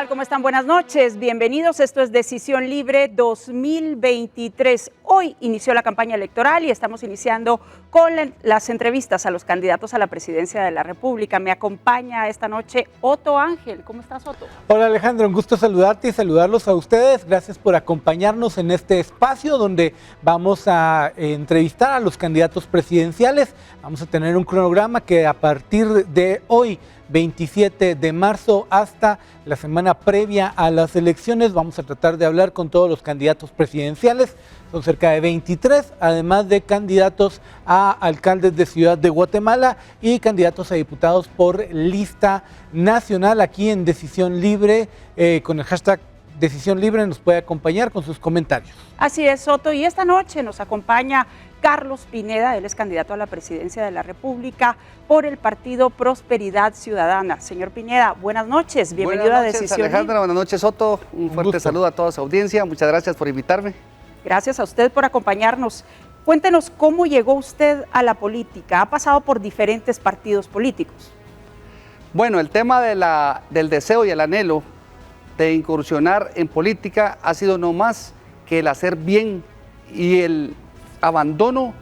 tal? ¿Cómo están? Buenas noches. Bienvenidos. Esto es Decisión Libre 2023. Hoy inició la campaña electoral y estamos iniciando con las entrevistas a los candidatos a la presidencia de la República. Me acompaña esta noche Otto Ángel. ¿Cómo estás, Otto? Hola, Alejandro. Un gusto saludarte y saludarlos a ustedes. Gracias por acompañarnos en este espacio donde vamos a entrevistar a los candidatos presidenciales. Vamos a tener un cronograma que a partir de hoy, 27 de marzo, hasta la semana previa a las elecciones, vamos a tratar de hablar con todos los candidatos presidenciales. Son cerca de 23, además de candidatos a alcaldes de Ciudad de Guatemala y candidatos a diputados por lista nacional. Aquí en Decisión Libre, con el hashtag Decisión Libre, nos puede acompañar con sus comentarios. Así es, Otto, y esta noche nos acompaña Carlos Pineda. Él es candidato a la presidencia de la República por el partido Prosperidad Ciudadana. Señor Pineda, buenas noches, bienvenido a Decisión Alejandra, Libre. Buenas noches, Otto, un fuerte saludo a toda su audiencia, muchas gracias por invitarme. Gracias a usted por acompañarnos. Cuéntenos cómo llegó usted a la política. Ha pasado por diferentes partidos políticos. Bueno, el tema del deseo y el anhelo de incursionar en política ha sido no más que el hacer bien y el abandono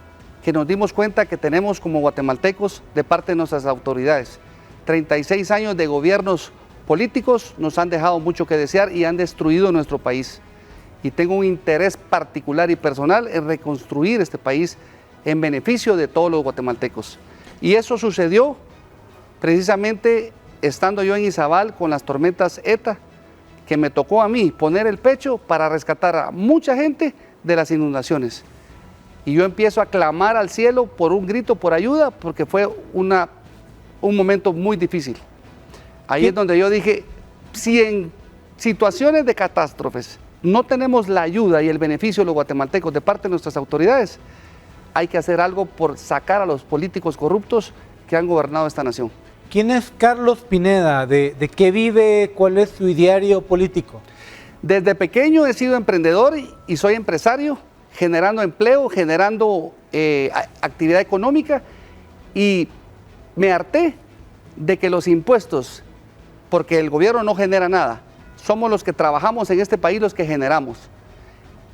que nos dimos cuenta que tenemos como guatemaltecos de parte de nuestras autoridades. 36 años de gobiernos políticos nos han dejado mucho que desear y han destruido nuestro país. Y tengo un interés particular y personal en reconstruir este país en beneficio de todos los guatemaltecos. Y eso sucedió precisamente estando yo en Izabal con las tormentas ETA, que me tocó a mí poner el pecho para rescatar a mucha gente de las inundaciones. Y yo empiezo a clamar al cielo por un grito, por ayuda, porque fue un momento muy difícil. Ahí es donde yo dije, si en situaciones de catástrofes no tenemos la ayuda y el beneficio de los guatemaltecos de parte de nuestras autoridades, hay que hacer algo por sacar a los políticos corruptos que han gobernado esta nación. ¿Quién es Carlos Pineda? ¿De qué vive? ¿Cuál es su ideario político? Desde pequeño he sido emprendedor y soy empresario, generando empleo, generando actividad económica, y me harté de que los impuestos, porque el gobierno no genera nada, somos los que trabajamos en este país los que generamos,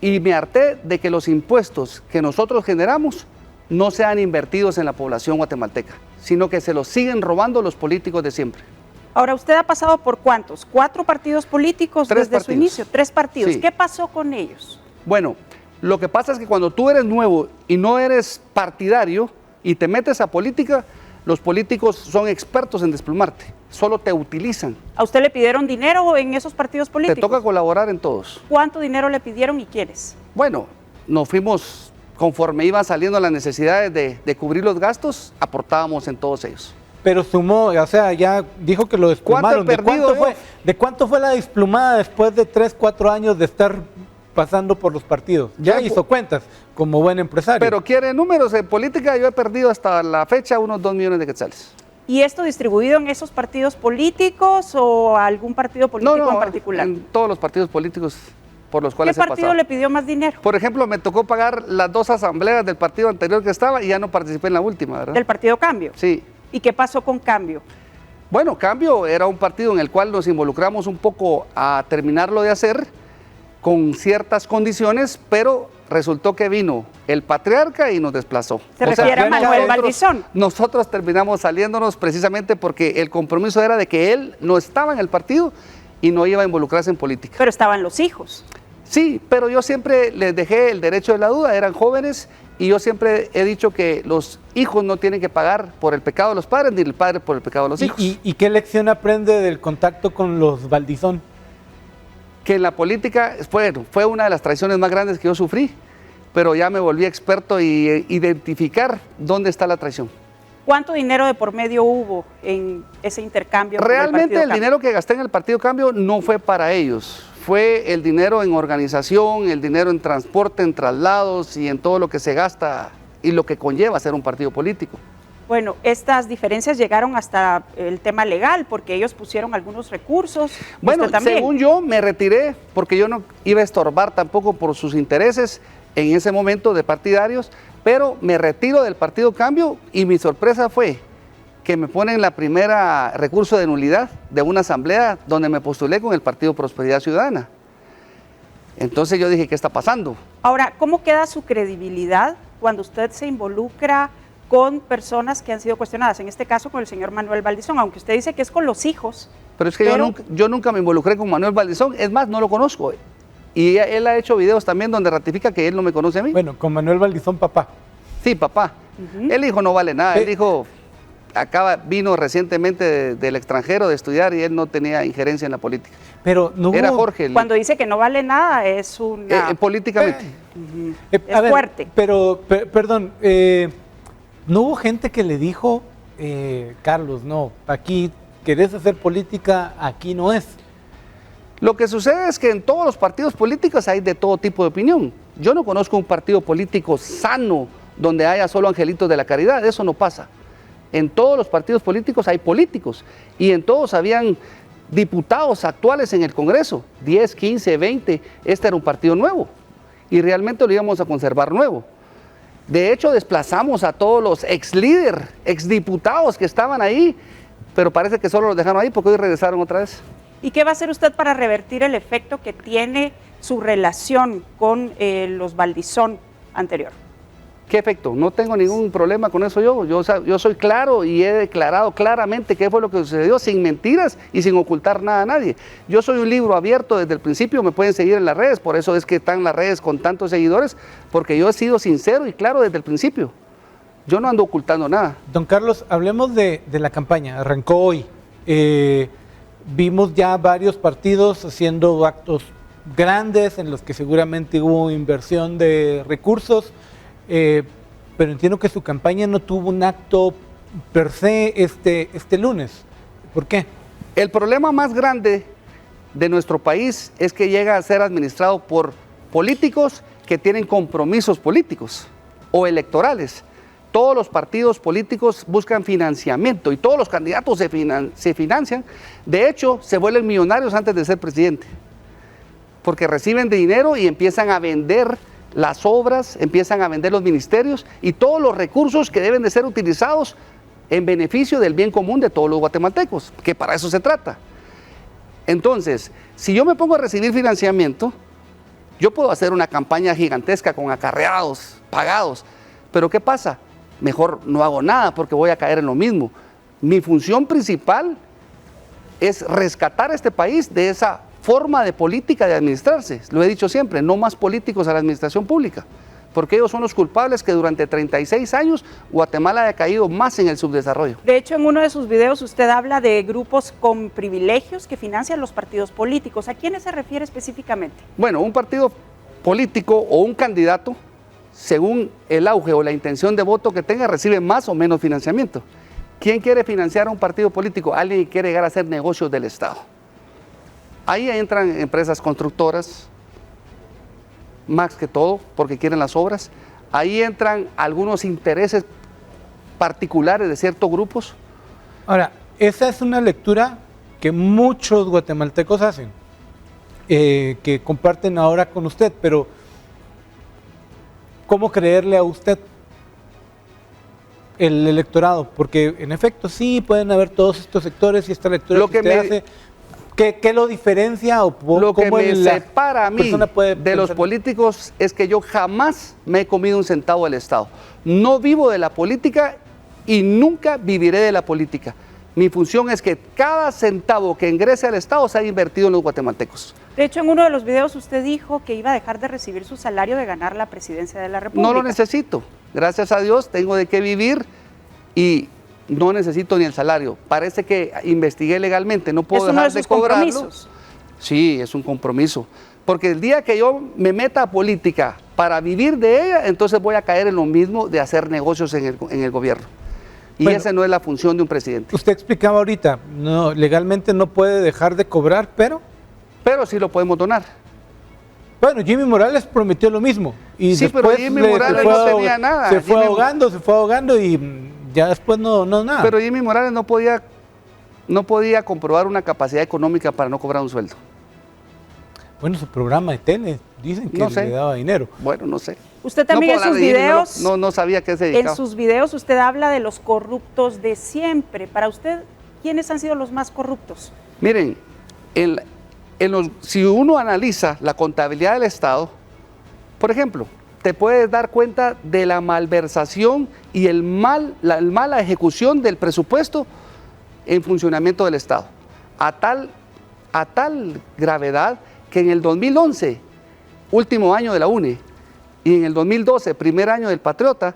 y me harté de que los impuestos que nosotros generamos no sean invertidos en la población guatemalteca, sino que se los siguen robando los políticos de siempre. Ahora, usted ha pasado por ¿cuántos? ¿4 partidos políticos desde su inicio? 3 partidos. Sí. ¿Qué pasó con ellos? Bueno, lo que pasa es que cuando tú eres nuevo y no eres partidario y te metes a política, los políticos son expertos en desplumarte, solo te utilizan. ¿A usted le pidieron dinero en esos partidos políticos? Te toca colaborar en todos. ¿Cuánto dinero le pidieron y quiénes? Bueno, nos fuimos, conforme iban saliendo las necesidades de cubrir los gastos, aportábamos en todos ellos. Pero sumó, o sea, ya dijo que lo desplumaron. ¿De cuánto fue la desplumada después de 3, 4 años de estar pasando por los partidos? Ya hizo cuentas como buen empresario. Pero quiere números. En política yo he perdido hasta la fecha unos 2 millones de quetzales. ¿Y esto distribuido en esos partidos políticos o algún partido político en particular? En todos los partidos políticos por los cuales he pasado. ¿Qué partido le pidió más dinero? Por ejemplo, me tocó pagar las 2 asambleas del partido anterior que estaba y ya no participé en la última, ¿verdad? ¿Del partido Cambio? Sí. ¿Y qué pasó con Cambio? Bueno, Cambio era un partido en el cual nos involucramos un poco a terminarlo de hacer con ciertas condiciones, pero resultó que vino el patriarca y nos desplazó. ¿Se refiere a Manuel Valdizón? Nosotros terminamos saliéndonos precisamente porque el compromiso era de que él no estaba en el partido y no iba a involucrarse en política. Pero estaban los hijos. Sí, pero yo siempre les dejé el derecho de la duda, eran jóvenes y yo siempre he dicho que los hijos no tienen que pagar por el pecado de los padres ni el padre por el pecado de los hijos. ¿Y qué lección aprende del contacto con los Valdizón? Que en la política fue una de las traiciones más grandes que yo sufrí, pero ya me volví experto en identificar dónde está la traición. ¿Cuánto dinero de por medio hubo en ese intercambio? Realmente el dinero que gasté en el Partido Cambio no fue para ellos, fue el dinero en organización, el dinero en transporte, en traslados y en todo lo que se gasta y lo que conlleva ser un partido político. Bueno, estas diferencias llegaron hasta el tema legal, porque ellos pusieron algunos recursos. Bueno, según yo me retiré, porque yo no iba a estorbar tampoco por sus intereses en ese momento de partidarios, pero me retiro del Partido Cambio y mi sorpresa fue que me ponen la primera recurso de nulidad de una asamblea donde me postulé con el Partido Prosperidad Ciudadana. Entonces yo dije, ¿qué está pasando? Ahora, ¿cómo queda su credibilidad cuando usted se involucra con personas que han sido cuestionadas? En este caso con el señor Manuel Valdizón, aunque usted dice que es con los hijos. Pero es que yo nunca me involucré con Manuel Valdizón, es más, no lo conozco. Y él ha hecho videos también donde ratifica que él no me conoce a mí. Bueno, con Manuel Valdizón, papá. Sí, papá. El hijo no vale nada, el hijo vino recientemente del extranjero de estudiar y él no tenía injerencia en la política. Pero no Era hubo- Jorge. Cuando dice que no vale nada es una... Políticamente. es fuerte. Pero, perdón, ¿no hubo gente que le dijo, Carlos, no, aquí querés hacer política, aquí no es? Lo que sucede es que en todos los partidos políticos hay de todo tipo de opinión. Yo no conozco un partido político sano donde haya solo angelitos de la caridad, eso no pasa. En todos los partidos políticos hay políticos y en todos habían diputados actuales en el Congreso, 10, 15, 20, este era un partido nuevo y realmente lo íbamos a conservar nuevo. De hecho, desplazamos a todos los ex líderes, ex diputados que estaban ahí, pero parece que solo los dejaron ahí porque hoy regresaron otra vez. ¿Y qué va a hacer usted para revertir el efecto que tiene su relación con los Valdizón anterior? ¿Qué efecto? No tengo ningún problema con eso yo soy claro y he declarado claramente qué fue lo que sucedió, sin mentiras y sin ocultar nada a nadie. Yo soy un libro abierto desde el principio, me pueden seguir en las redes, por eso es que están las redes con tantos seguidores, porque yo he sido sincero y claro desde el principio. Yo no ando ocultando nada. Don Carlos, hablemos de la campaña, arrancó hoy. Vimos ya varios partidos haciendo actos grandes en los que seguramente hubo inversión de recursos, pero entiendo que su campaña no tuvo un acto per se este lunes. ¿Por qué? El problema más grande de nuestro país es que llega a ser administrado por políticos que tienen compromisos políticos o electorales. Todos los partidos políticos buscan financiamiento y todos los candidatos se financian. De hecho, se vuelven millonarios antes de ser presidente, porque reciben dinero y empiezan a vender las obras, empiezan a vender los ministerios y todos los recursos que deben de ser utilizados en beneficio del bien común de todos los guatemaltecos, que para eso se trata. Entonces, si yo me pongo a recibir financiamiento, yo puedo hacer una campaña gigantesca con acarreados, pagados, pero ¿qué pasa? Mejor no hago nada porque voy a caer en lo mismo. Mi función principal es rescatar a este país de esa forma de política de administrarse. Lo he dicho siempre, no más políticos a la administración pública, porque ellos son los culpables que durante 36 años Guatemala ha caído más en el subdesarrollo. De hecho, en uno de sus videos usted habla de grupos con privilegios que financian los partidos políticos. ¿A quiénes se refiere específicamente? Bueno, un partido político o un candidato, según el auge o la intención de voto que tenga, recibe más o menos financiamiento. ¿Quién quiere financiar a un partido político? Alguien que quiere llegar a hacer negocios del Estado. Ahí entran empresas constructoras, más que todo, porque quieren las obras. Ahí entran algunos intereses particulares de ciertos grupos. Ahora, esa es una lectura que muchos guatemaltecos hacen, que comparten ahora con usted, pero ¿cómo creerle a usted el electorado? Porque en efecto sí pueden haber todos estos sectores y esta lectura Lo que que usted hace. ¿Qué lo diferencia o Lo que cómo me la separa a mí persona puede de los pensar? políticos es que yo jamás me he comido un centavo del Estado. No vivo de la política y nunca viviré de la política. Mi función es que cada centavo que ingrese al Estado sea invertido en los guatemaltecos. De hecho, en uno de los videos usted dijo que iba a dejar de recibir su salario de ganar la presidencia de la República. No lo necesito. Gracias a Dios tengo de qué vivir y no necesito ni el salario. Parece que investigué legalmente, no puedo ¿Es uno dejar de de sus cobrarlo. compromisos? Sí, es un compromiso. Porque el día que yo me meta a política para vivir de ella, entonces voy a caer en lo mismo de hacer negocios en el gobierno. Y Bueno, esa no es la función de un presidente. Usted explicaba ahorita, no, legalmente no puede dejar de cobrar, pero Pero sí lo podemos donar. bueno, Jimmy Morales prometió lo mismo. Y Sí, pero después Jimmy Morales no tenía nada. Se fue Jimmy- ahogando y ya después no nada. Pero Jimmy Morales no podía comprobar una capacidad económica para no cobrar un sueldo. Bueno, su programa de tele Dicen que No sé. le daba dinero. Bueno, no sé. Usted también No en puedo sus hablar de dinero, videos, no sabía que se dedicaba. en sus videos usted habla de los corruptos de siempre. Para usted, ¿quiénes han sido los más corruptos? Miren, si uno analiza la contabilidad del Estado, por ejemplo, te puedes dar cuenta de la malversación y la mala ejecución del presupuesto en funcionamiento del Estado. A tal gravedad que en el 2011, último año de la UNE, y en el 2012, primer año del Patriota,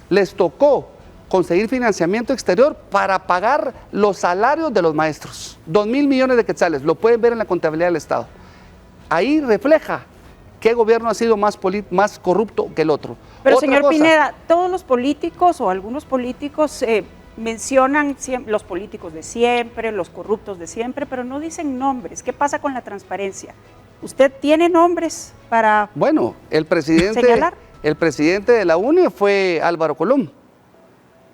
les tocó conseguir financiamiento exterior para pagar los salarios de los maestros. 2.000 millones de quetzales, lo pueden ver en la contabilidad del Estado. Ahí refleja qué gobierno ha sido más corrupto que el otro. Pero Otra señor cosa, Pineda, todos los políticos o algunos políticos mencionan los políticos de siempre, los corruptos de siempre, pero no dicen nombres. ¿Qué pasa con la transparencia? ¿Usted tiene nombres para bueno, señalar? el presidente de la UNE fue Álvaro Colom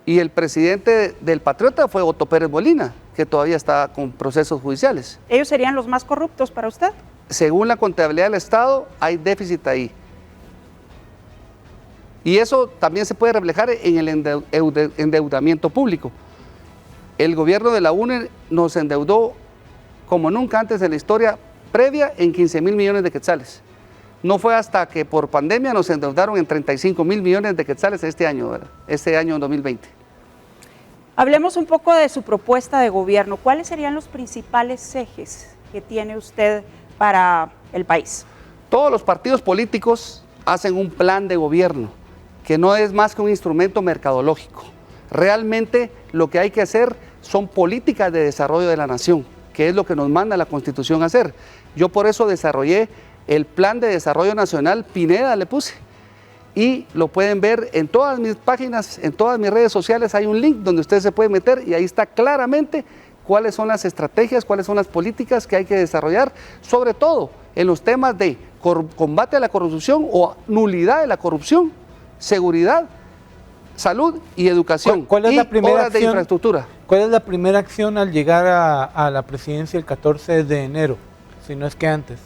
y el presidente del Patriota fue Otto Pérez Molina, que todavía está con procesos judiciales. ¿Ellos serían los más corruptos para usted? Según la contabilidad del Estado, hay déficit ahí. Y eso también se puede reflejar en el endeudamiento público. El gobierno de la UNE nos endeudó como nunca antes en la historia previa en 15.000 millones de quetzales. No fue hasta que por pandemia nos endeudaron en 35.000 millones de quetzales este año, ¿verdad? Este año 2020. Hablemos un poco de su propuesta de gobierno. ¿Cuáles serían los principales ejes que tiene usted para el país? Todos los partidos políticos hacen un plan de gobierno, que no es más que un instrumento mercadológico. Realmente lo que hay que hacer son políticas de desarrollo de la nación, que es lo que nos manda la Constitución a hacer. Yo por eso desarrollé el Plan de Desarrollo Nacional, Pineda le puse, y lo pueden ver en todas mis páginas, en todas mis redes sociales, hay un link donde usted se puede meter y ahí está claramente cuáles son las estrategias, cuáles son las políticas que hay que desarrollar, sobre todo en los temas de combate a la corrupción o nulidad de la corrupción, seguridad, salud y educación. ¿Cuál es y la primera obras de acción? infraestructura. ¿Cuál es la primera acción al llegar a la presidencia el 14 de enero, si no es que antes?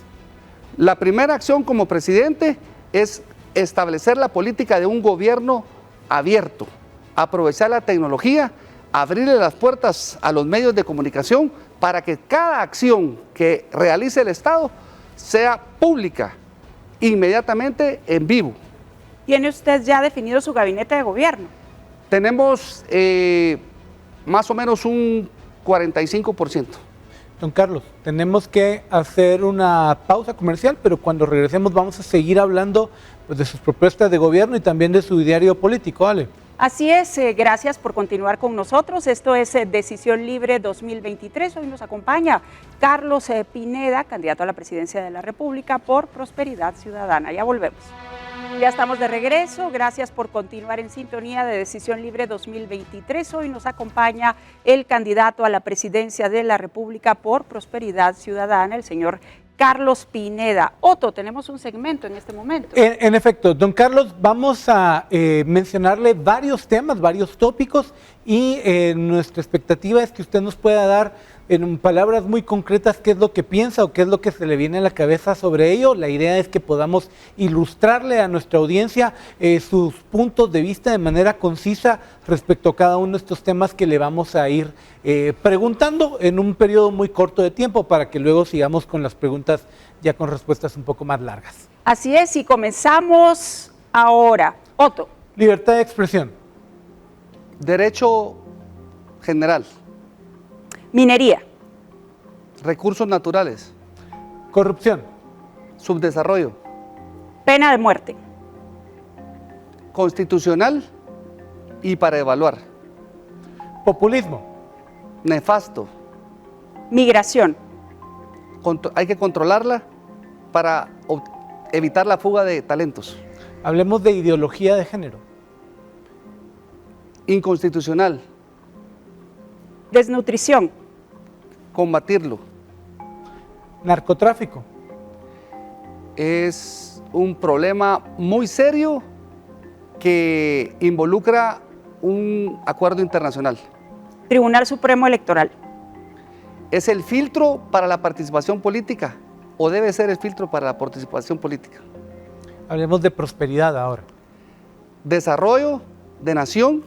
La primera acción como presidente es establecer la política de un gobierno abierto, aprovechar la tecnología, abrirle las puertas a los medios de comunicación para que cada acción que realice el Estado sea pública, inmediatamente en vivo. ¿Tiene usted ya definido su gabinete de gobierno? Tenemos más o menos un 45%. Don Carlos, tenemos que hacer una pausa comercial, pero cuando regresemos vamos a seguir hablando pues, de sus propuestas de gobierno y también de su diario político, ¿vale? Así es, gracias por continuar con nosotros. Esto es Decisión Libre 2023. Hoy nos acompaña Carlos Pineda, candidato a la presidencia de la República por Prosperidad Ciudadana. Ya volvemos. Ya estamos de regreso. Gracias por continuar en sintonía de Decisión Libre 2023. Hoy nos acompaña el candidato a la presidencia de la República por Prosperidad Ciudadana, el señor Carlos Pineda. Otto, tenemos un segmento en este momento. En efecto, don Carlos, vamos a mencionarle varios temas, varios tópicos y nuestra expectativa es que usted nos pueda dar en palabras muy concretas qué es lo que piensa o qué es lo que se le viene a la cabeza sobre ello. La idea es que podamos ilustrarle a nuestra audiencia sus puntos de vista de manera concisa respecto a cada uno de estos temas que le vamos a ir preguntando en un periodo muy corto de tiempo para que luego sigamos con las preguntas ya con respuestas un poco más largas. Así es, y comenzamos ahora. Otto. Libertad de expresión. Derecho general. Minería. Recursos naturales. Corrupción. Subdesarrollo. Pena de muerte. Constitucional y para evaluar. Populismo. Nefasto. Migración. Hay que controlarla para evitar la fuga de talentos. Hablemos de ideología de género. Inconstitucional. Desnutrición. Combatirlo. Narcotráfico. Es un problema muy serio que involucra un acuerdo internacional. Tribunal Supremo Electoral. Es el filtro para la participación política o debe ser el filtro para la participación política. Hablemos de prosperidad ahora. Desarrollo de nación,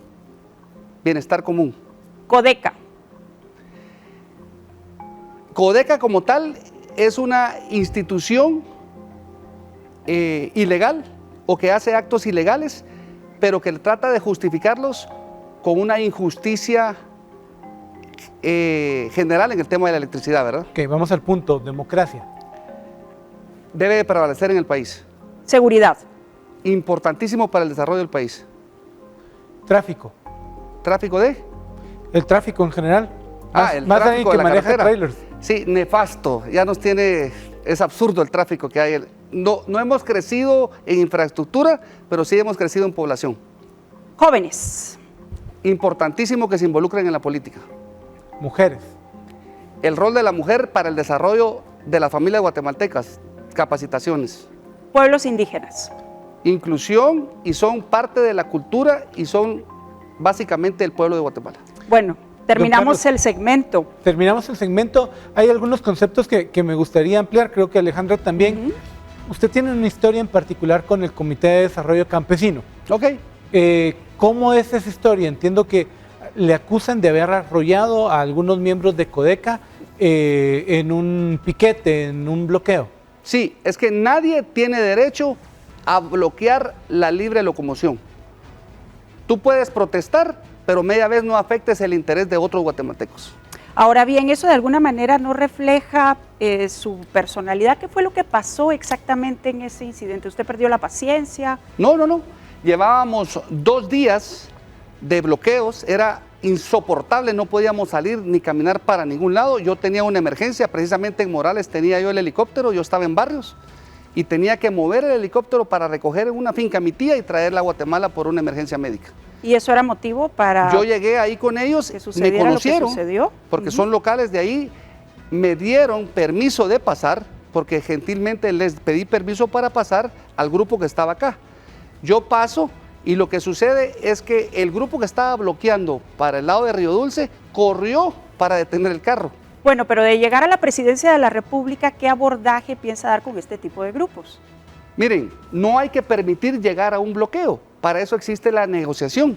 bienestar común. Codeca. Codeca como tal es una institución ilegal o que hace actos ilegales, pero que trata de justificarlos con una injusticia general en el tema de la electricidad, ¿verdad? Ok, vamos al punto, democracia. Debe de prevalecer en el país. Seguridad. Importantísimo para el desarrollo del país. Tráfico. ¿Tráfico de? El tráfico en general. El más alguien tráfico que de la maneja carretera. trailers. Sí, nefasto. Ya nos tiene, es absurdo el tráfico que hay. No hemos crecido en infraestructura, pero sí hemos crecido en población. Jóvenes. Importantísimo que se involucren en la política. Mujeres. El rol de la mujer para el desarrollo de las familias guatemaltecas, capacitaciones. Pueblos indígenas. Inclusión, y son parte de la cultura y son básicamente el pueblo de Guatemala. Bueno, terminamos Carlos, el segmento. Terminamos el segmento. Hay algunos conceptos que me gustaría ampliar, creo que Alejandra también. Usted tiene una historia en particular con el Comité de Desarrollo Campesino. Ok. ¿Cómo es esa historia? Entiendo que le acusan de haber arrollado a algunos miembros de Codeca en un piquete, en un bloqueo. Sí, es que nadie tiene derecho a bloquear la libre locomoción. Tú puedes protestar, pero media vez no afectes el interés de otros guatemaltecos. Ahora bien, eso de alguna manera no refleja su personalidad. ¿Qué fue lo que pasó exactamente en ese incidente? ¿Usted perdió la paciencia? No. Llevábamos 2 días de bloqueos, era insoportable, no podíamos salir ni caminar para ningún lado. Yo tenía una emergencia, precisamente en Morales tenía yo el helicóptero, yo estaba en Barrios y tenía que mover el helicóptero para recoger una finca a mi tía y traerla a Guatemala por una emergencia médica. ¿Y eso era motivo para Yo llegué ahí con ellos, que me sucediera conocieron, lo que sucedió? porque son locales de ahí, me dieron permiso de pasar, porque gentilmente les pedí permiso para pasar al grupo que estaba acá. Yo paso y lo que sucede es que el grupo que estaba bloqueando para el lado de Río Dulce corrió para detener el carro. Bueno, pero de llegar a la presidencia de la República, ¿qué abordaje piensa dar con este tipo de grupos? Miren, no hay que permitir llegar a un bloqueo, para eso existe la negociación.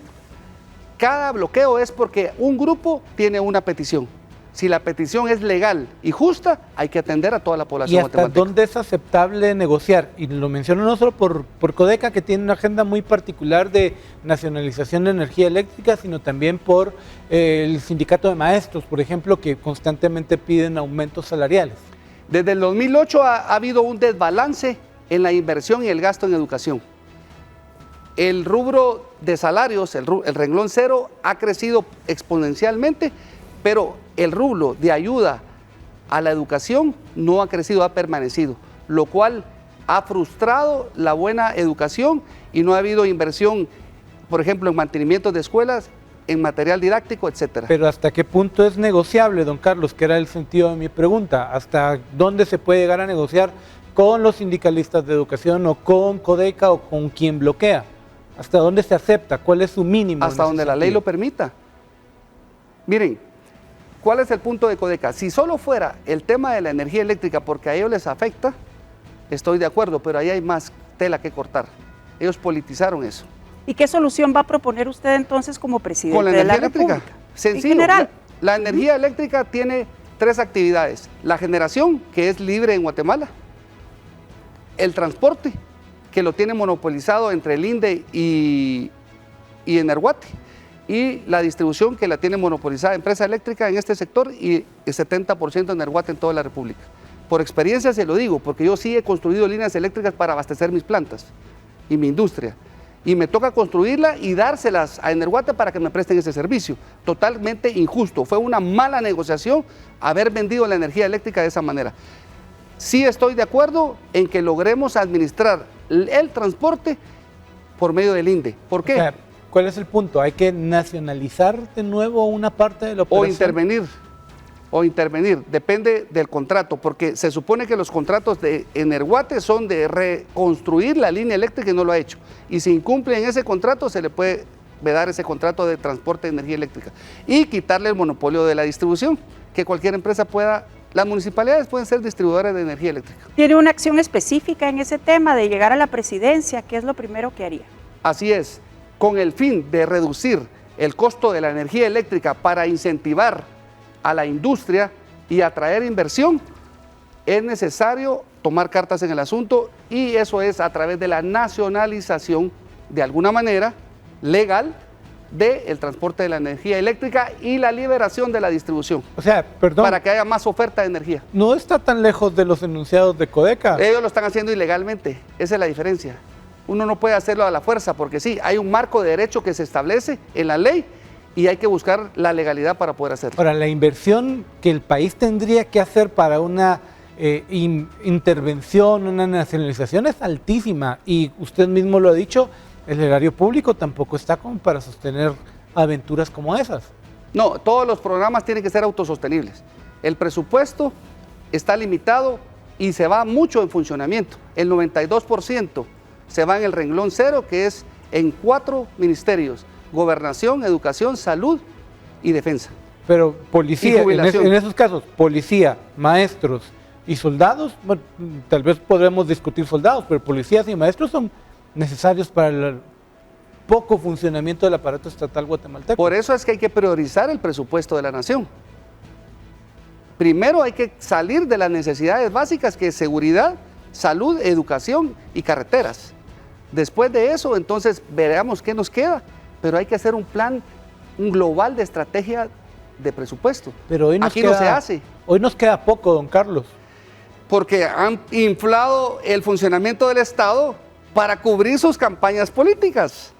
Cada bloqueo es porque un grupo tiene una petición. Si la petición es legal y justa, hay que atender a toda la población ¿Y hasta guatemalteca. dónde es aceptable negociar? Y lo menciono no solo por Codeca, que tiene una agenda muy particular de nacionalización de energía eléctrica, sino también por el sindicato de maestros, por ejemplo, que constantemente piden aumentos salariales. Desde el 2008 ha habido un desbalance en la inversión y el gasto en educación. El rubro de salarios, el renglón 0, ha crecido exponencialmente, pero el rubro de ayuda a la educación no ha crecido, ha permanecido, lo cual ha frustrado la buena educación y no ha habido inversión, por ejemplo, en mantenimiento de escuelas, en material didáctico, etcétera. Pero ¿hasta qué punto es negociable, don Carlos? Que era el sentido de mi pregunta. ¿Hasta dónde se puede llegar a negociar con los sindicalistas de educación o con Codeca o con quien bloquea? ¿Hasta dónde se acepta? ¿Cuál es su mínimo? Hasta donde la ley lo permita. Miren, ¿cuál es el punto de Codeca? Si solo fuera el tema de la energía eléctrica porque a ellos les afecta, estoy de acuerdo, pero ahí hay más tela que cortar. Ellos politizaron eso. ¿Y qué solución va a proponer usted entonces como presidente Con la de la energía eléctrica, República? sencillo. En general. La energía eléctrica tiene 3 actividades. La generación, que es libre en Guatemala. El transporte, que lo tiene monopolizado entre el INDE y Energuate. Y la distribución, que la tiene monopolizada Empresa Eléctrica en este sector y el 70% Energuate en toda la República. Por experiencia se lo digo, porque yo sí he construido líneas eléctricas para abastecer mis plantas y mi industria. Y me toca construirla y dárselas a Energuate para que me presten ese servicio. Totalmente injusto. Fue una mala negociación haber vendido la energía eléctrica de esa manera. Sí estoy de acuerdo en que logremos administrar el transporte por medio del INDE. ¿Por qué? O sea, ¿cuál es el punto? ¿Hay que nacionalizar de nuevo una parte de la operación? O intervenir, depende del contrato, porque se supone que los contratos de Energuate son de reconstruir la línea eléctrica y no lo ha hecho. Y si incumple en ese contrato, se le puede vedar ese contrato de transporte de energía eléctrica y quitarle el monopolio de la distribución, que cualquier empresa pueda Las municipalidades pueden ser distribuidoras de energía eléctrica. ¿Tiene una acción específica en ese tema de llegar a la presidencia? ¿Qué es lo primero que haría? Así es, con el fin de reducir el costo de la energía eléctrica para incentivar a la industria y atraer inversión, es necesario tomar cartas en el asunto, y eso es a través de la nacionalización, de alguna manera legal, del transporte de la energía eléctrica y la liberación de la distribución. O sea, perdón. Para que haya más oferta de energía. No está tan lejos de los enunciados de Codeca. Ellos lo están haciendo ilegalmente, esa es la diferencia. Uno no puede hacerlo a la fuerza, porque sí, hay un marco de derecho que se establece en la ley y hay que buscar la legalidad para poder hacerlo. Ahora, la inversión que el país tendría que hacer para una intervención, una nacionalización es altísima, y usted mismo lo ha dicho, el erario público tampoco está como para sostener aventuras como esas. No, todos los programas tienen que ser autosostenibles. El presupuesto está limitado y se va mucho en funcionamiento. El 92% se va en el renglón cero, que es en 4 ministerios: Gobernación, Educación, Salud y Defensa. Pero policía, jubilación. en esos casos, policía, maestros y soldados, bueno, tal vez podremos discutir soldados, pero policías y maestros son necesarios para el poco funcionamiento del aparato estatal guatemalteco. Por eso es que hay que priorizar el presupuesto de la nación. Primero hay que salir de las necesidades básicas, que es seguridad, salud, educación y carreteras. Después de eso, entonces veremos qué nos queda, pero hay que hacer un plan, un global de estrategia de presupuesto. Pero hoy aquí no se hace. Hoy nos queda poco, don Carlos. Porque han inflado el funcionamiento del Estado para cubrir sus campañas políticas.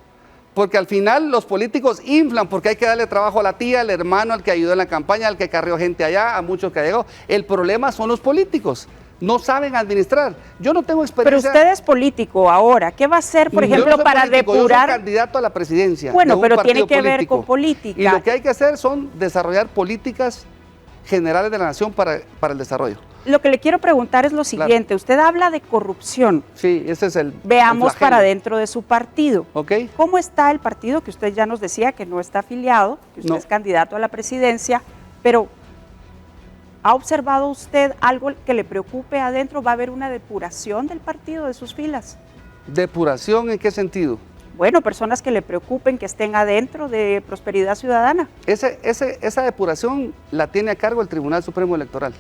Porque al final los políticos inflan, porque hay que darle trabajo a la tía, al hermano, al que ayudó en la campaña, al que carrió gente allá, a muchos que llegó. El problema son los políticos. No saben administrar. Yo no tengo experiencia. Pero usted es político ahora. ¿Qué va a hacer, por ejemplo, para político, depurar? Yo soy candidato a la presidencia. Bueno, pero tiene que ver con política. Y lo que hay que hacer son desarrollar políticas generales de la nación para el desarrollo. Lo que le quiero preguntar es lo siguiente. Claro. Usted habla de corrupción. Sí, ese es el Veamos el para dentro de su partido. Okay. ¿Cómo está el partido? Que usted ya nos decía que no está afiliado, que usted es candidato a la presidencia, pero ¿ha observado usted algo que le preocupe adentro? ¿Va a haber una depuración del partido, de sus filas? ¿Depuración en qué sentido? Bueno, personas que le preocupen, que estén adentro de Prosperidad Ciudadana. Esa depuración la tiene a cargo el Tribunal Supremo Electoral.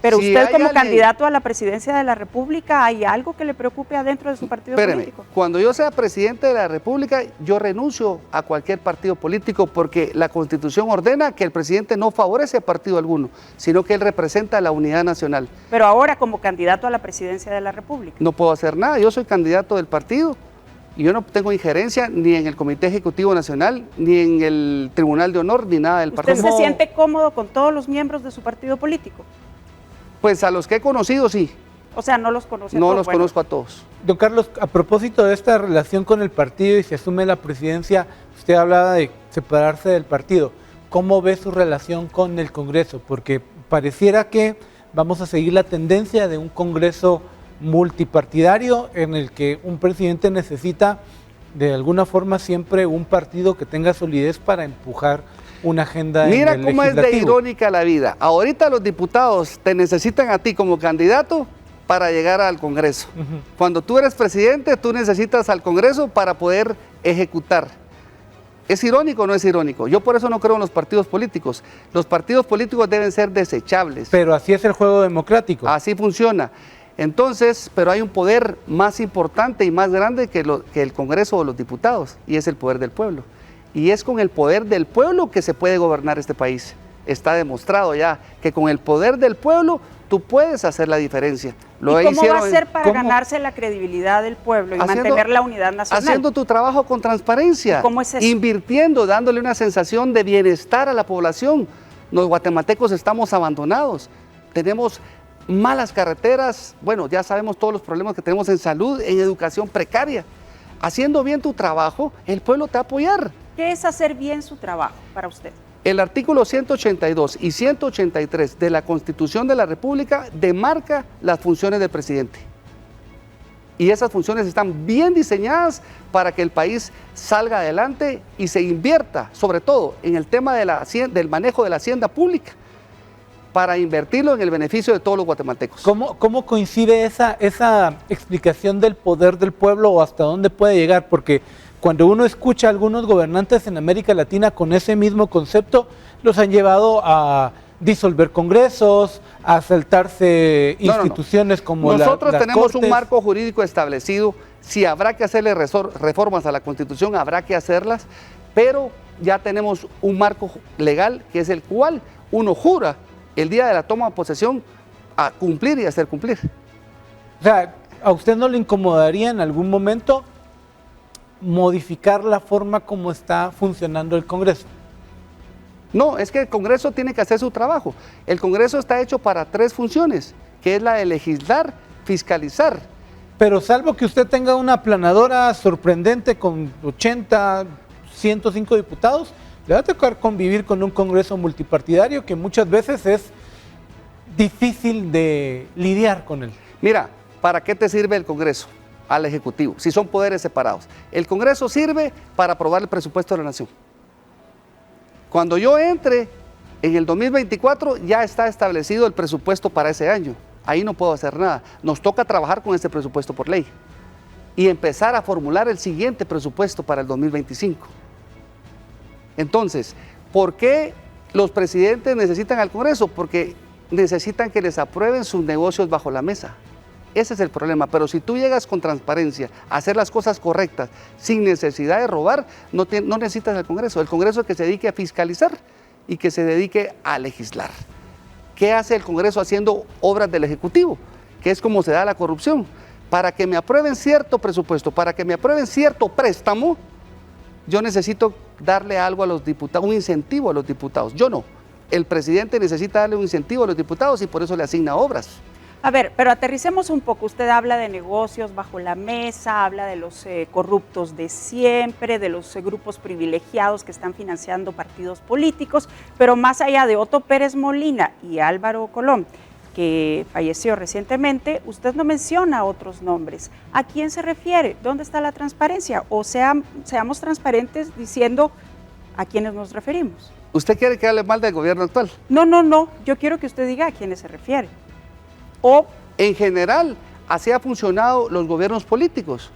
Pero si usted como candidato a la presidencia de la República, ¿hay algo que le preocupe adentro de su partido político? Cuando yo sea presidente de la República, yo renuncio a cualquier partido político, porque la Constitución ordena que el presidente no favorece a partido alguno, sino que él representa a la unidad nacional. Pero ahora, como candidato a la presidencia de la República. No puedo hacer nada, yo soy candidato del partido y yo no tengo injerencia ni en el Comité Ejecutivo Nacional, ni en el Tribunal de Honor, ni nada del partido. ¿Usted se siente cómodo con todos los miembros de su partido político? Pues a los que he conocido, sí. O sea, no los conoce a todos. todos. No los conozco a todos. Don Carlos, a propósito de esta relación con el partido y se asume la presidencia, usted hablaba de separarse del partido. ¿Cómo ve su relación con el Congreso? Porque pareciera que vamos a seguir la tendencia de un Congreso multipartidario en el que un presidente necesita de alguna forma siempre un partido que tenga solidez para empujar una agenda. Mira cómo es de irónica la vida. Ahorita los diputados te necesitan a ti como candidato para llegar al Congreso. Cuando tú eres presidente, tú necesitas al Congreso para poder ejecutar. ¿Es irónico o no es irónico? Yo por eso no creo en los partidos políticos. Los partidos políticos deben ser desechables. Pero así es el juego democrático. Así funciona. Entonces, pero hay un poder más importante y más grande que el Congreso o los diputados, y es el poder del pueblo. Y es con el poder del pueblo que se puede gobernar este país. Está demostrado ya que con el poder del pueblo tú puedes hacer la diferencia. ¿Y cómo va a ser para ganarse la credibilidad del pueblo y mantener la unidad nacional? Haciendo tu trabajo con transparencia. ¿Cómo es eso? Invirtiendo, dándole una sensación de bienestar a la población. Los guatemaltecos estamos abandonados. Tenemos malas carreteras. Bueno, ya sabemos todos los problemas que tenemos en salud, en educación precaria. Haciendo bien tu trabajo, el pueblo te va a apoyar. ¿Qué es hacer bien su trabajo para usted? El artículo 182 y 183 de la Constitución de la República demarca las funciones del presidente. Y esas funciones están bien diseñadas para que el país salga adelante y se invierta, sobre todo, en el tema del manejo de la hacienda pública. para invertirlo en el beneficio de todos los guatemaltecos. ¿Cómo coincide esa explicación del poder del pueblo o hasta dónde puede llegar? Porque cuando uno escucha a algunos gobernantes en América Latina con ese mismo concepto, los han llevado a disolver congresos, a saltarse instituciones como las Nosotros tenemos cortes. un marco jurídico establecido. Si habrá que hacerle reformas a la Constitución, habrá que hacerlas, pero ya tenemos un marco legal que es el cual uno jura el día de la toma de posesión a cumplir y hacer cumplir. O sea, ¿a usted no le incomodaría en algún momento modificar la forma como está funcionando el Congreso? No, es que el Congreso tiene que hacer su trabajo. El Congreso está hecho para 3 funciones, que es la de legislar, fiscalizar. Pero salvo que usted tenga una aplanadora sorprendente con 80, 105 diputados, le va a tocar convivir con un Congreso multipartidario que muchas veces es difícil de lidiar con él. Mira, ¿para qué te sirve el Congreso al Ejecutivo si son poderes separados? El Congreso sirve para aprobar el presupuesto de la Nación. Cuando yo entre en el 2024 ya está establecido el presupuesto para ese año. Ahí no puedo hacer nada. Nos toca trabajar con este presupuesto por ley y empezar a formular el siguiente presupuesto para el 2025. Entonces, ¿por qué los presidentes necesitan al Congreso? Porque necesitan que les aprueben sus negocios bajo la mesa. Ese es el problema. Pero si tú llegas con transparencia a hacer las cosas correctas sin necesidad de robar, no necesitas al Congreso. El Congreso es que se dedique a fiscalizar y que se dedique a legislar. ¿Qué hace el Congreso haciendo obras del Ejecutivo? Que es como se da la corrupción. Para que me aprueben cierto presupuesto, para que me aprueben cierto préstamo, yo necesito darle algo a los diputados, un incentivo a los diputados. Yo no. El presidente necesita darle un incentivo a los diputados y por eso le asigna obras. A ver, pero aterricemos un poco. Usted habla de negocios bajo la mesa, habla de los corruptos de siempre, de los grupos privilegiados que están financiando partidos políticos, pero más allá de Otto Pérez Molina y Álvaro Colón, que falleció recientemente, usted no menciona otros nombres. ¿A quién se refiere? ¿Dónde está la transparencia? O seamos transparentes diciendo a quiénes nos referimos. ¿Usted quiere que hable mal del gobierno actual? No. Yo quiero que usted diga a quiénes se refiere. O en general, así han funcionado los gobiernos políticos.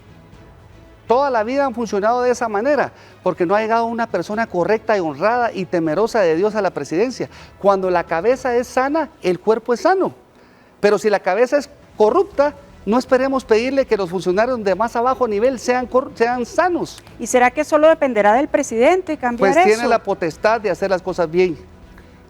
Toda la vida han funcionado de esa manera, porque no ha llegado una persona correcta y honrada y temerosa de Dios a la presidencia. Cuando la cabeza es sana, el cuerpo es sano. Pero si la cabeza es corrupta, no esperemos pedirle que los funcionarios de más abajo nivel sean sanos. ¿Y será que solo dependerá del presidente cambiar eso? Pues tiene la potestad de hacer las cosas bien.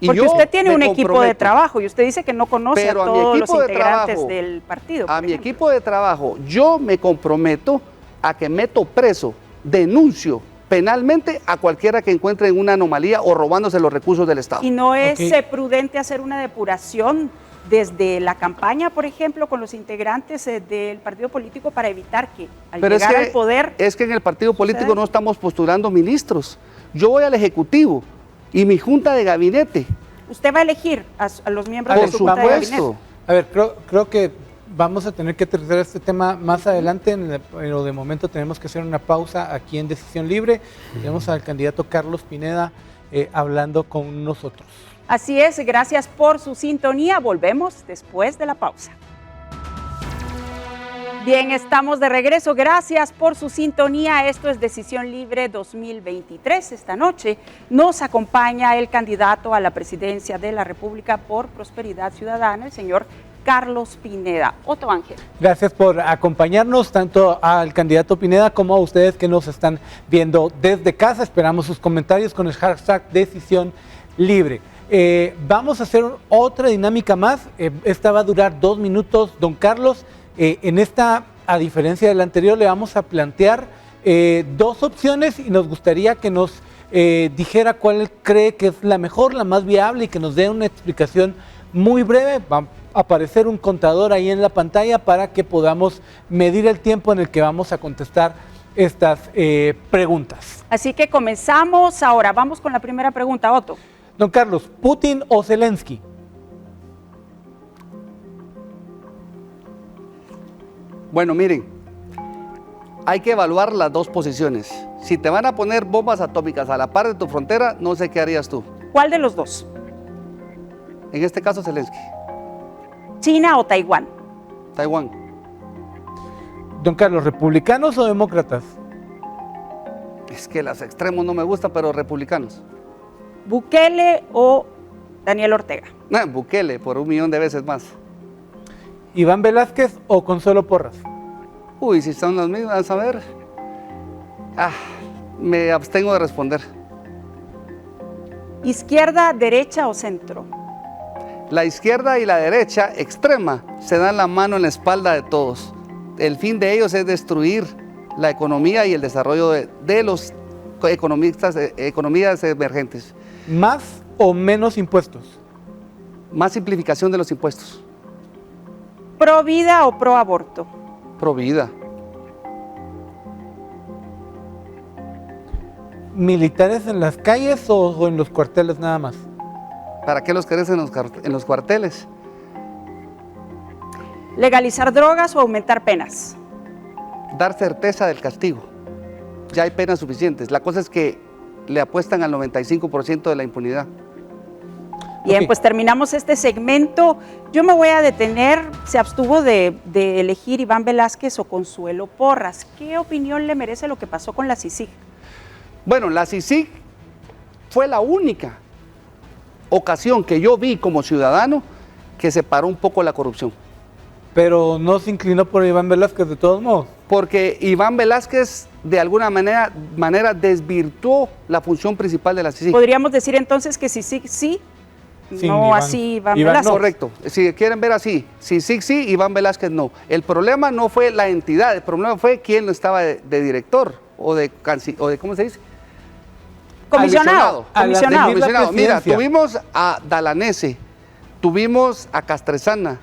Porque usted tiene un equipo de trabajo y usted dice que no conoce a todos los integrantes del partido. A mi equipo de trabajo, yo me comprometo a que meto preso, denuncio penalmente a cualquiera que encuentre en una anomalía o robándose los recursos del Estado. ¿Y no es prudente hacer una depuración desde la campaña, por ejemplo, con los integrantes del partido político para evitar que al llegar al poder... Es que en el partido político no estamos postulando ministros. Yo voy al Ejecutivo y mi junta de gabinete. ¿Usted va a elegir a los miembros de su junta de gabinete? A ver, creo que vamos a tener que aterrizar este tema más adelante, pero de momento tenemos que hacer una pausa aquí en Decisión Libre. Tenemos al candidato Carlos Pineda hablando con nosotros. Así es, gracias por su sintonía. Volvemos después de la pausa. Bien, estamos de regreso. Gracias por su sintonía. Esto es Decisión Libre 2023. Esta noche nos acompaña el candidato a la presidencia de la República por Prosperidad Ciudadana, el señor Carlos Pineda. Otto Ángel. Gracias por acompañarnos, tanto al candidato Pineda como a ustedes que nos están viendo desde casa. Esperamos sus comentarios con el hashtag Decisión Libre. Vamos a hacer otra dinámica más. Esta va a durar 2 minutos, don Carlos. En esta, a diferencia de la anterior, le vamos a plantear 2 opciones y nos gustaría que nos dijera cuál cree que es la mejor, la más viable y que nos dé una explicación muy breve. Va a aparecer un contador ahí en la pantalla para que podamos medir el tiempo en el que vamos a contestar estas preguntas. Así que comenzamos ahora. Vamos con la primera pregunta, Otto. Don Carlos, ¿Putin o Zelensky? Bueno, miren, hay que evaluar las 2 posiciones. Si te van a poner bombas atómicas a la par de tu frontera, no sé qué harías tú. ¿Cuál de los 2? En este caso, Zelensky. ¿China o Taiwán? Taiwán. Don Carlos, ¿republicanos o demócratas? Es que los extremos no me gustan, pero republicanos. ¿Bukele o Daniel Ortega? Bukele, por 1.000.000 de veces más. ¿Iván Velázquez o Consuelo Porras? Uy, si son las mismas, a ver. Me abstengo de responder. ¿Izquierda, derecha o centro? La izquierda y la derecha extrema se dan la mano en la espalda de todos. El fin de ellos es destruir la economía y el desarrollo de los economías emergentes. ¿Más o menos impuestos? Más simplificación de los impuestos. ¿Pro vida o pro aborto? Pro vida. ¿Militares en las calles o en los cuarteles nada más? ¿Para qué los querés en los cuarteles? ¿Legalizar drogas o aumentar penas? Dar certeza del castigo. Ya hay penas suficientes. La cosa es que le apuestan al 95% de la impunidad. Bien, Ok. pues terminamos este segmento. Yo me voy a detener, se abstuvo de elegir Iván Velázquez o Consuelo Porras. ¿Qué opinión le merece lo que pasó con la CICIG? Bueno, la CICIG fue la única ocasión que yo vi como ciudadano que separó un poco la corrupción. Pero no se inclinó por Iván Velázquez de todos modos. Porque Iván Velázquez de alguna manera desvirtuó la función principal de la CICIG. Podríamos decir entonces que CICIG sí, Sin no Iván. así Iván Iván Velázquez. no. Correcto, si quieren ver así, CICIG sí, Iván Velázquez no. El problema no fue la entidad, el problema fue quién no estaba de director o de ¿cómo se dice? Comisionado. Al asumir la Comisionado. Mira, presidencia. tuvimos a Dalanese, tuvimos a Castresana,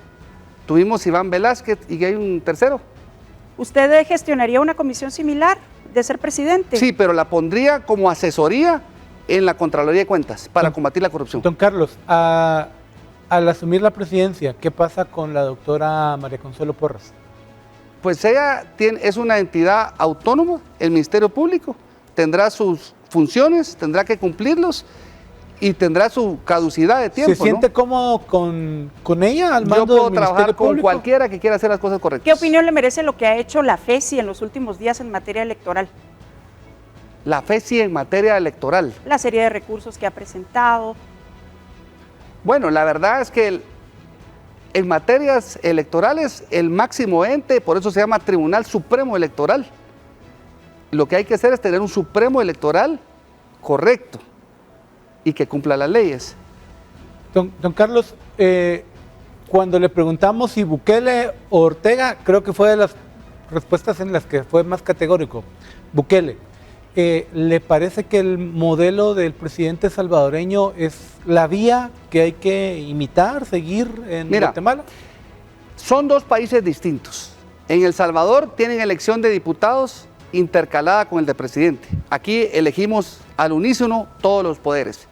tuvimos a Iván Velázquez y hay un tercero. ¿Usted gestionaría una comisión similar de ser presidente? Sí, pero la pondría como asesoría en la Contraloría de Cuentas para combatir la corrupción. Don Carlos, al asumir la presidencia, ¿qué pasa con la doctora María Consuelo Porras? Pues ella es una entidad autónoma, el Ministerio Público, tendrá sus funciones, tendrá que cumplirlos y tendrá su caducidad de tiempo. ¿Se siente ¿no? cómodo con ella al Yo mando puedo del Ministerio trabajar con Público? cualquiera que quiera hacer las cosas correctas. ¿Qué opinión le merece lo que ha hecho la FESI en los últimos días en materia electoral? La FESI en materia electoral. La serie de recursos que ha presentado. Bueno, la verdad es que en materias electorales el máximo ente, por eso se llama Tribunal Supremo Electoral. Lo que hay que hacer es tener un Supremo Electoral correcto y que cumpla las leyes. Don Carlos, cuando le preguntamos si Bukele o Ortega, creo que fue de las respuestas en las que fue más categórico. Bukele, ¿le parece que el modelo del presidente salvadoreño es la vía que hay que imitar, seguir en Guatemala? Son dos países distintos. En El Salvador tienen elección de diputados intercalada con el de presidente. Aquí elegimos al unísono todos los poderes.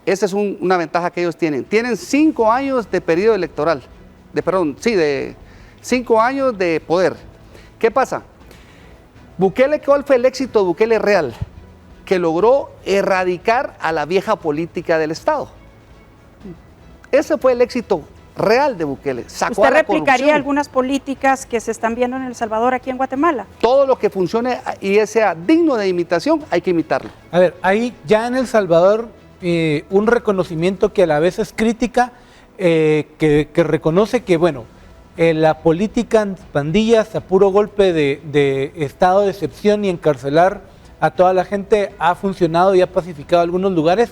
Esa es una ventaja que ellos tienen. Tienen 5 años de periodo electoral, de 5 años de poder. ¿Qué pasa? Bukele, ¿cuál fue el éxito de Bukele real? Que logró erradicar a la vieja política del Estado. Ese fue el éxito real de Bukele. Sacó ¿Usted a la replicaría corrupción. algunas políticas que se están viendo en El Salvador aquí en Guatemala? Todo lo que funcione y sea digno de imitación, hay que imitarlo. A ver, hay ya en El Salvador un reconocimiento que a la vez es crítica, que reconoce que, bueno, la política antipandillas a puro golpe de estado de excepción y encarcelar a toda la gente ha funcionado y ha pacificado algunos lugares,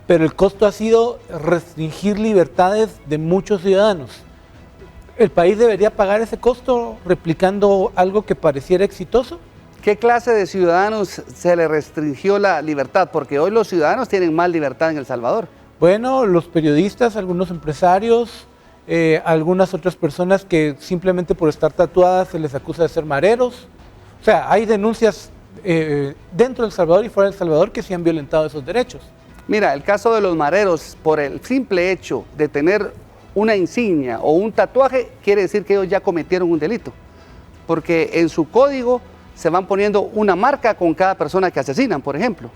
pero el costo ha sido restringir libertades de muchos ciudadanos. ¿El país debería pagar ese costo replicando algo que pareciera exitoso? ¿Qué clase de ciudadanos se le restringió la libertad? Porque hoy los ciudadanos tienen más libertad en El Salvador. Bueno, los periodistas, algunos empresarios, algunas otras personas que simplemente por estar tatuadas se les acusa de ser mareros. O sea, hay denuncias dentro de El Salvador y fuera de El Salvador que sí han violentado esos derechos. Mira, el caso de los mareros, por el simple hecho de tener una insignia o un tatuaje, quiere decir que ellos ya cometieron un delito. Porque en su código se van poniendo una marca con cada persona que asesinan, por ejemplo.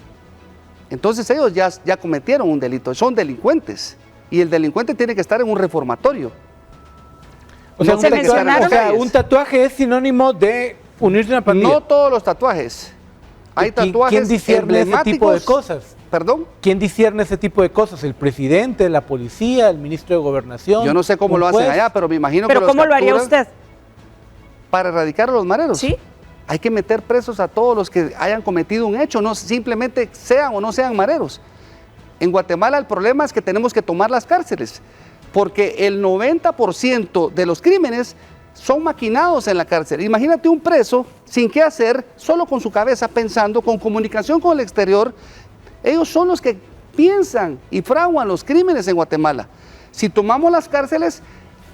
Entonces ellos ya cometieron un delito, son delincuentes. y el delincuente tiene que estar en un reformatorio. O sea, No tiene que estar en las calles. un tatuaje es sinónimo de unirse a una pandilla. No todos los tatuajes. Hay tatuajes ¿Quién discierne ese tipo de cosas? ¿Perdón? ¿Quién discierne ese tipo de cosas? ¿El presidente, la policía, el ministro de Gobernación? Yo no sé cómo un lo hacen juez? allá, pero me imagino ¿Pero que los cómo lo haría capturan usted? para erradicar a los mareros. ¿Sí? Hay que meter presos a todos los que hayan cometido un hecho, no simplemente sean o no sean mareros. En Guatemala el problema es que tenemos que tomar las cárceles, porque el 90% de los crímenes son maquinados en la cárcel. Imagínate un preso sin qué hacer, solo con su cabeza pensando, con comunicación con el exterior. Ellos son los que piensan y fraguan los crímenes en Guatemala. Si tomamos las cárceles,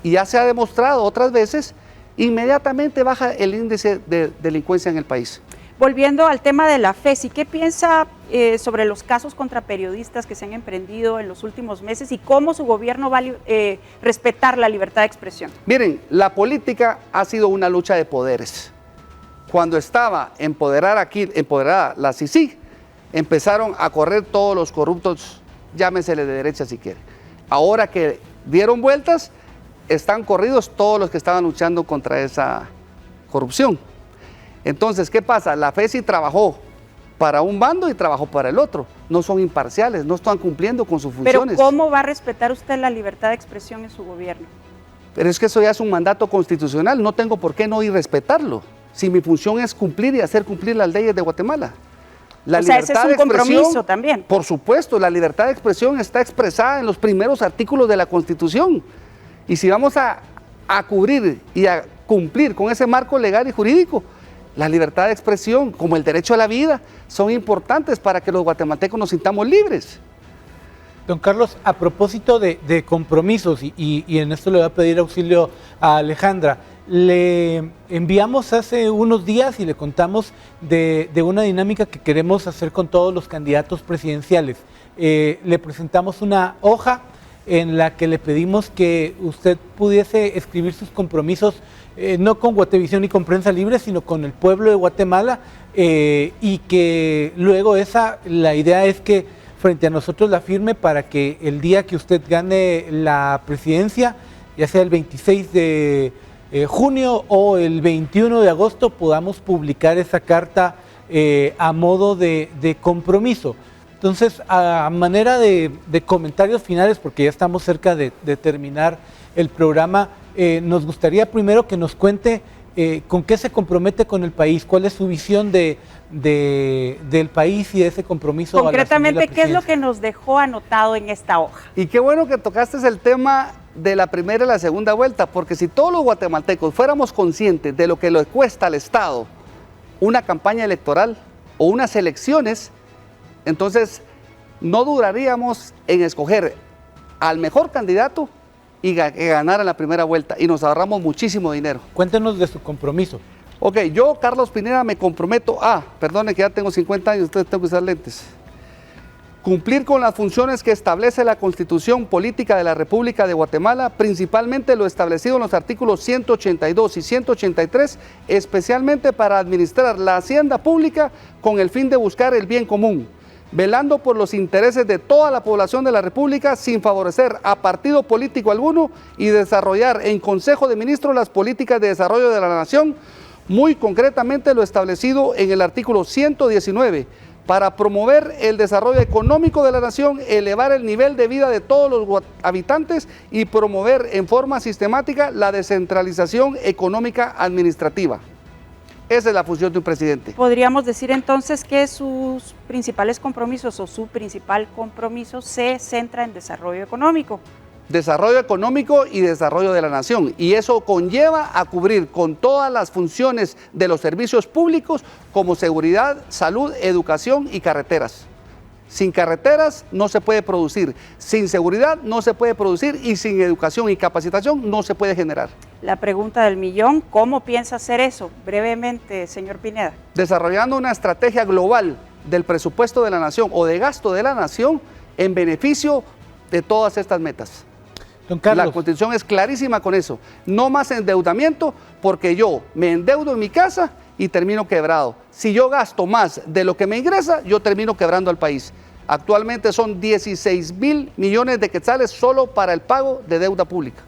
y ya se ha demostrado otras veces, inmediatamente baja el índice de delincuencia en el país. Volviendo al tema de la FESI, ¿qué piensa sobre los casos contra periodistas que se han emprendido en los últimos meses y cómo su gobierno va a respetar la libertad de expresión? Miren, la política ha sido una lucha de poderes. Cuando estaba empoderada la CICIG, empezaron a correr todos los corruptos, llámesele de derecha si quiere. Ahora que dieron vueltas, están corridos todos los que estaban luchando contra esa corrupción. Entonces, ¿qué pasa? La FESI trabajó para un bando y trabajó para el otro. No son imparciales, no están cumpliendo con sus funciones. Pero ¿cómo va a respetar usted la libertad de expresión en su gobierno? Pero es que eso ya es un mandato constitucional, no tengo por qué no ir a respetarlo. Si mi función es cumplir y hacer cumplir las leyes de Guatemala. O sea, ese es un compromiso también. Por supuesto, la libertad de expresión está expresada en los primeros artículos de la Constitución. Y si vamos a cubrir y a cumplir con ese marco legal y jurídico, la libertad de expresión, como el derecho a la vida, son importantes para que los guatemaltecos nos sintamos libres. Don Carlos, a propósito de compromisos, y en esto le voy a pedir auxilio a Alejandra, le enviamos hace unos días y le contamos de una dinámica que queremos hacer con todos los candidatos presidenciales. Le presentamos una hoja en la que le pedimos que usted pudiese escribir sus compromisos, no con Guatevisión y con Prensa Libre, sino con el pueblo de Guatemala, y que luego la idea es que frente a nosotros la firme para que el día que usted gane la presidencia, ya sea el 26 de junio o el 21 de agosto, podamos publicar esa carta a modo de compromiso. Entonces, a manera de comentarios finales, porque ya estamos cerca de terminar el programa, nos gustaría primero que nos cuente con qué se compromete con el país, cuál es su visión del país y de ese compromiso. Concretamente, ¿qué es lo que nos dejó anotado en esta hoja? Y qué bueno que tocaste el tema de la primera y la segunda vuelta, porque si todos los guatemaltecos fuéramos conscientes de lo que le cuesta al Estado una campaña electoral o unas elecciones, entonces no duraríamos en escoger al mejor candidato y ganar en la primera vuelta, y nos ahorramos muchísimo dinero. Cuéntenos de su compromiso. Ok, yo, Carlos Pineda, me comprometo perdone que ya tengo 50 años, entonces tengo que usar lentes. Cumplir con las funciones que establece la Constitución Política de la República de Guatemala, principalmente lo establecido en los artículos 182 y 183, especialmente para administrar la hacienda pública con el fin de buscar el bien común, velando por los intereses de toda la población de la República sin favorecer a partido político alguno y desarrollar en Consejo de Ministros las políticas de desarrollo de la nación, muy concretamente lo establecido en el artículo 119, para promover el desarrollo económico de la nación, elevar el nivel de vida de todos los habitantes y promover en forma sistemática la descentralización económica administrativa. Esa es la función de un presidente. Podríamos decir entonces que sus principales compromisos o su principal compromiso se centra en desarrollo económico. Desarrollo económico y desarrollo de la nación, y eso conlleva a cubrir con todas las funciones de los servicios públicos como seguridad, salud, educación y carreteras. Sin carreteras no se puede producir, sin seguridad no se puede producir y sin educación y capacitación no se puede generar. La pregunta del millón, ¿cómo piensa hacer eso? Brevemente, señor Pineda. Desarrollando una estrategia global del presupuesto de la nación o de gasto de la nación en beneficio de todas estas metas. Don Carlos. La Constitución es clarísima con eso. No más endeudamiento, porque yo me endeudo en mi casa y termino quebrado. Si yo gasto más de lo que me ingresa, yo termino quebrando al país. Actualmente son 16.000 millones de quetzales solo para el pago de deuda pública.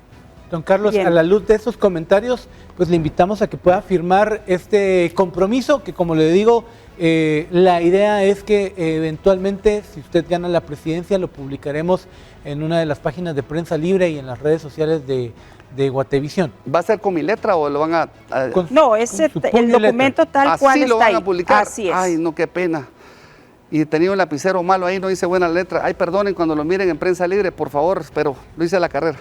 Don Carlos, Bien. a la luz de esos comentarios, pues le invitamos a que pueda firmar este compromiso, que como le digo, la idea es que eventualmente, si usted gana la presidencia, lo publicaremos en una de las páginas de Prensa Libre y en las redes sociales de Guatevisión. ¿Va a ser con mi letra o lo van a...? No, con ese su puño el y letra. documento tal cual Así está lo van ahí. a publicar. Así es. Ay, no, qué pena. Y tenía un lapicero malo ahí, no hice buena letra. Ay, perdonen cuando lo miren en Prensa Libre, por favor, pero lo hice a la carrera.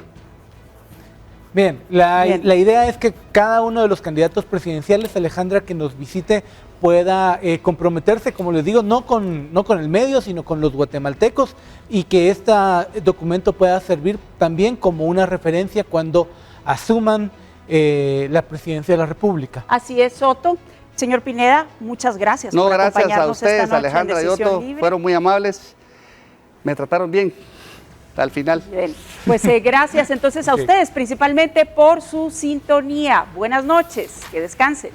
Bien, la idea es que cada uno de los candidatos presidenciales, Alejandra, que nos visite, pueda comprometerse, como les digo, no con el medio, sino con los guatemaltecos, y que este documento pueda servir también como una referencia cuando asuman la presidencia de la República. Así es, Soto. Señor Pineda, muchas gracias No, por gracias a acompañarnos esta ustedes, noche en Alejandra y Decisión Otto, Libre. fueron muy amables, me trataron bien al final. Bien, pues gracias entonces a Ok. ustedes, principalmente por su sintonía. Buenas noches, que descansen.